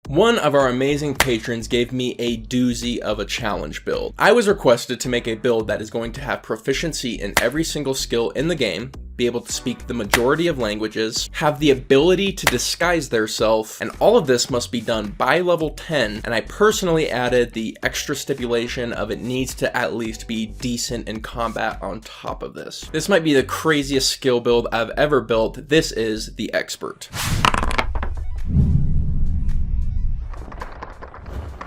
One of our amazing patrons gave me a doozy of a challenge build. I was requested to make a build that is going to have proficiency in every single skill in the game, be able to speak the majority of languages, have the ability to disguise theirself, and all of this must be done by level 10, and I personally added the extra stipulation of it needs to at least be decent in combat on top of this. This might be the craziest skill build I've ever built. This is the Expert.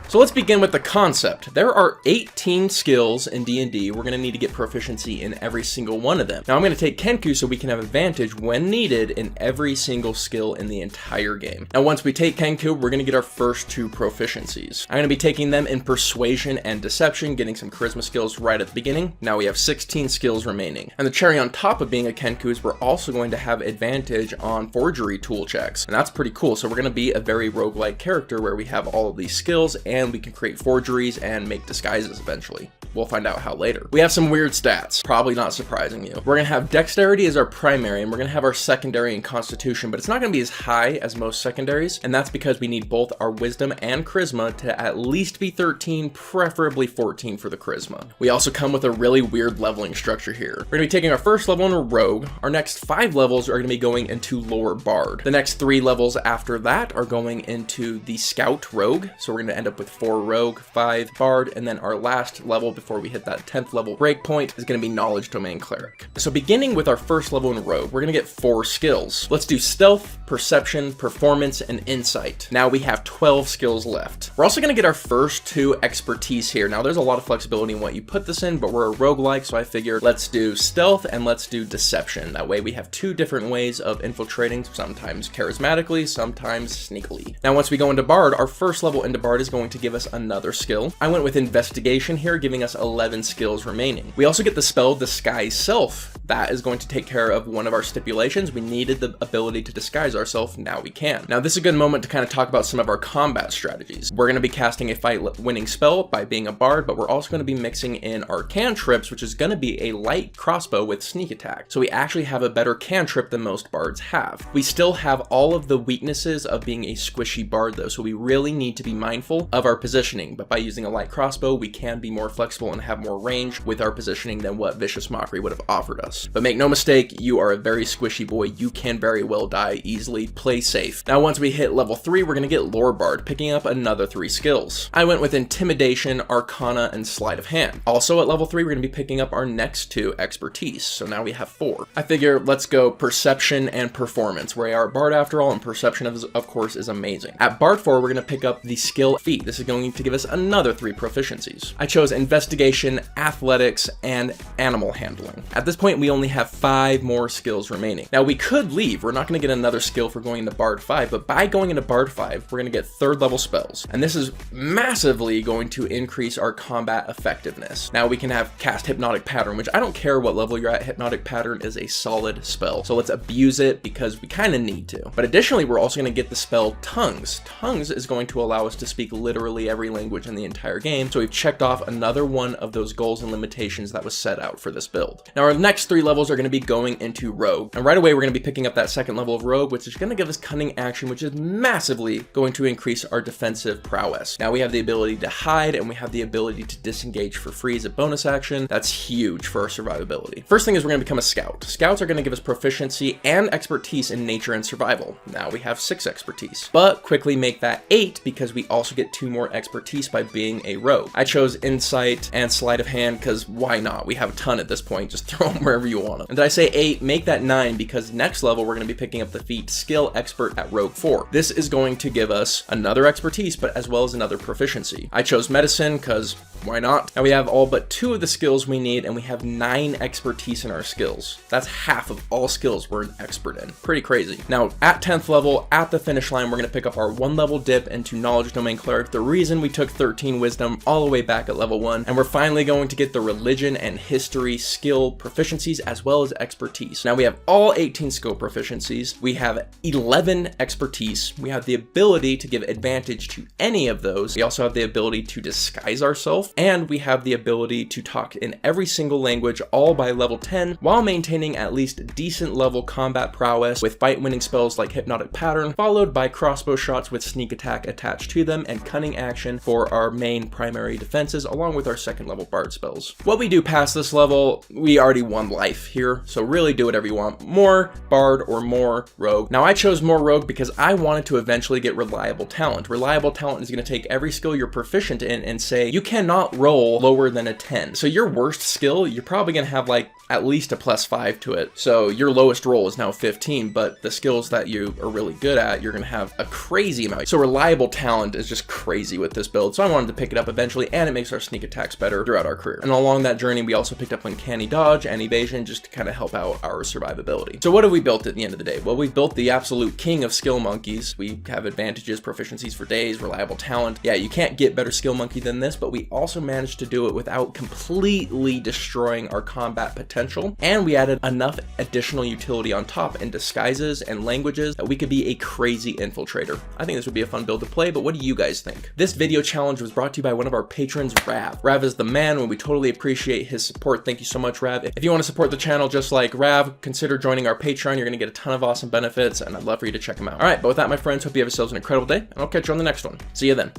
So let's begin with the concept. There are 18 skills in D&D. We're going to need to get proficiency in every single one of them. Now I'm going to take Kenku so we can have advantage when needed in every single skill in the entire game. Now once we take Kenku, we're going to get our first 2 proficiencies. I'm going to be taking them in Persuasion and Deception, getting some Charisma skills right at the beginning. Now we have 16 skills remaining. And the cherry on top of being a Kenku is we're also going to have advantage on Forgery tool checks. And that's pretty cool. So we're going to be a very roguelike character where we have all of these skills and we can create forgeries and make disguises eventually. We'll find out how later. We have some weird stats, probably not surprising you. We're gonna have Dexterity as our primary, and we're gonna have our secondary in Constitution, but it's not gonna be as high as most secondaries, and that's because we need both our Wisdom and Charisma to at least be 13, preferably 14 for the Charisma. We also come with a really weird leveling structure here. We're gonna be taking our first level in a Rogue. Our next 5 levels are gonna be going into Lower Bard. The next 3 levels after that are going into the Scout Rogue, so we're gonna end up with 4 Rogue, 5 Bard, and then our last level before we hit that 10th level breakpoint is going to be Knowledge Domain Cleric. So beginning with our first level in Rogue, we're going to get 4 skills. Let's do Stealth, Perception, Performance, and Insight. Now we have 12 skills left. We're also going to get our first 2 Expertise here. Now there's a lot of flexibility in what you put this in, but we're a roguelike, so I figured let's do Stealth and let's do Deception. That way we have 2 different ways of infiltrating, sometimes charismatically, sometimes sneakily. Now once we go into Bard, our first level into Bard is going to give us another skill. I went with Investigation here, giving us 11 skills remaining. We also get the spell Disguise Self. That is going to take care of one of our stipulations. We needed the ability to disguise ourselves, now we can. Now this is a good moment to kind of talk about some of our combat strategies. We're going to be casting a fight-winning spell by being a bard, but we're also going to be mixing in our cantrips, which is going to be a light crossbow with sneak attack. So we actually have a better cantrip than most bards have. We still have all of the weaknesses of being a squishy bard though, so we really need to be mindful of our positioning, but by using a light crossbow, we can be more flexible and have more range with our positioning than what Vicious Mockery would have offered us. But make no mistake, you are a very squishy boy. You can very well die easily. Play safe. Now once we hit level 3, we're going to get Lore Bard, picking up another 3 skills. I went with Intimidation, Arcana, and Sleight of Hand. Also at level 3, we're going to be picking up our next 2 Expertise, so now we have 4. I figure let's go Perception and Performance. We are a bard after all, and Perception of course is amazing. At Bard 4, we're going to pick up the skill Feat. This is going to give us another 3 proficiencies. I chose Investigation, Athletics, and Animal Handling. At this point, we only have 5 more skills remaining. Now we could leave. We're not going to get another skill for going into Bard 5, but by going into Bard 5, we're going to get 3rd level spells. And this is massively going to increase our combat effectiveness. Now we can have cast Hypnotic Pattern, which I don't care what level you're at, Hypnotic Pattern is a solid spell. So let's abuse it because we kind of need to. But additionally, we're also going to get the spell Tongues. Tongues is going to allow us to speak literally every language in the entire game. So we've checked off another one of those goals and limitations that was set out for this build. Now our next 3 levels are going to be going into Rogue. And right away, we're going to be picking up that 2nd level of Rogue, which is going to give us Cunning Action, which is massively going to increase our defensive prowess. Now we have the ability to hide and we have the ability to disengage for free as a bonus action. That's huge for our survivability. First thing is we're going to become a Scout. Scouts are going to give us proficiency and expertise in nature and survival. Now we have 6 expertise, but quickly make that 8 because we also get 2 more expertise by being a rogue. I chose Insight and Sleight of Hand because why not? We have a ton at this point. Just throw them wherever you want them. And did I say 8? Make that 9 because next level we're going to be picking up the feat Skill Expert at Rogue 4. This is going to give us another expertise, but as well as another proficiency. I chose Medicine because why not? Now we have all but 2 of the skills we need and we have 9 expertise in our skills. That's half of all skills we're an expert in. Pretty crazy. Now at 10th level, at the finish line, we're going to pick up our 1 level dip into Knowledge Domain Cleric. The reason we took 13 Wisdom all the way back at level 1, and we're finally going to get the Religion and History skill proficiencies as well as expertise. Now we have all 18 skill proficiencies. We have 11 expertise. We have the ability to give advantage to any of those. We also have the ability to disguise ourselves. and we have the ability to talk in every single language, all by level 10, while maintaining at least decent level combat prowess with fight-winning spells like Hypnotic Pattern, followed by crossbow shots with sneak attack attached to them and cunning action for our main primary defenses, along with our second level bard spells. What we do past this level, we already won life here, so really do whatever you want. More bard or more rogue. Now I chose more rogue because I wanted to eventually get reliable talent. Reliable talent is going to take every skill you're proficient in and say you cannot roll lower than a 10. So your worst skill, you're probably going to have like at least a +5 to it. So your lowest roll is now 15, but the skills that you are really good at, you're going to have a crazy amount. So reliable talent is just crazy with this build. So I wanted to pick it up eventually, and it makes our sneak attacks better throughout our career. And along that journey, we also picked up uncanny dodge and evasion just to kind of help out our survivability. So what have we built at the end of the day? Well, we've built the absolute king of skill monkeys. We have advantages, proficiencies for days, reliable talent. Yeah, you can't get better skill monkey than this, but we also managed to do it without completely destroying our combat potential. And we added enough additional utility on top in disguises and languages that we could be a crazy infiltrator. I think this would be a fun build to play, but what do you guys think? This video challenge was brought to you by one of our patrons, Rav. Rav is the man, and we totally appreciate his support. Thank you so much, Rav. If you want to support the channel just like Rav, consider joining our Patreon. You're going to get a ton of awesome benefits, and I'd love for you to check them out. All right, but with that, my friends, hope you have yourselves an incredible day, and I'll catch you on the next one. See you then.